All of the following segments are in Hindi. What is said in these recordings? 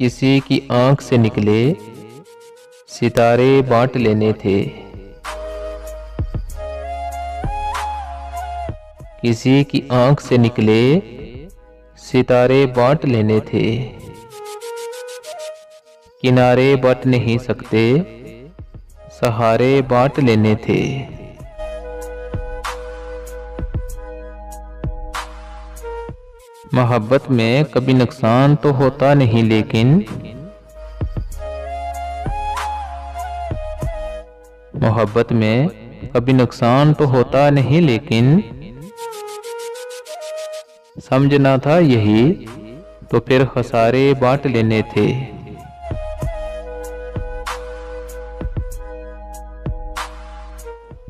किसी की आंख से निकले सितारे बांट लेने थे। किसी की आंख से निकले सितारे बांट लेने थे। किनारे बट नहीं सकते सहारे बांट लेने थे। मोहब्बत में कभी नुकसान तो होता नहीं, लेकिन मोहब्बत में कभी नुकसान तो होता नहीं, लेकिन समझना था यही तो फिर खसारे बांट लेने थे।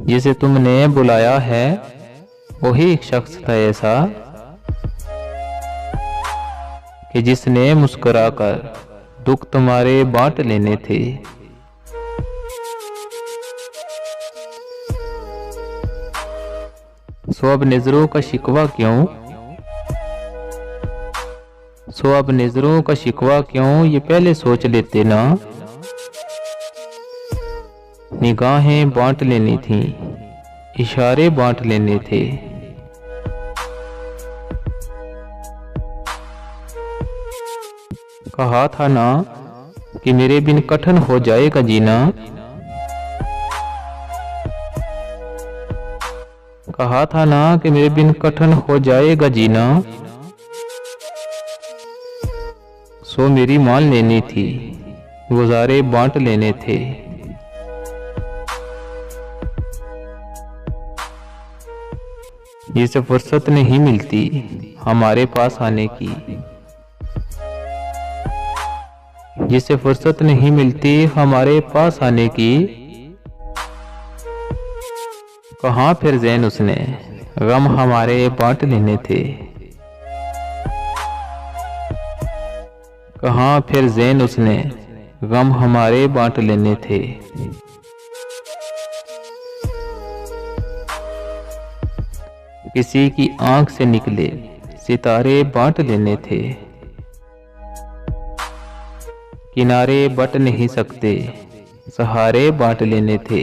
जिसे तुमने बुलाया है वही एक शख्स था ऐसा कि जिसने मुस्कुराकर दुख तुम्हारे बांट लेने थे। सो अब नजरों का शिकवा क्यों, सो अब नजरों का शिकवा क्यों, ये पहले सोच लेते ना। निगाहें बांट लेनी थी, इशारे बांट लेने थे। कहा था ना कि मेरे बिन कठिन हो जाएगा जीना। कहा था ना कि मेरे बिन कठिन हो जाएगा जीना। सो मेरी मान लेनी थी, गुजारे बांट लेने थे। जिसे फुर्सत नहीं मिलती हमारे पास आने की, जिसे फुर्सत नहीं मिलती हमारे पास आने की। कहाँ फिर ज़ैन उसने गम हमारे बांट लेने थे। कहाँ फिर ज़ैन उसने गम हमारे बांट लेने थे। किसी की आंख से निकले सितारे बांट लेने थे। किनारे बट नहीं सकते सहारे बांट लेने थे।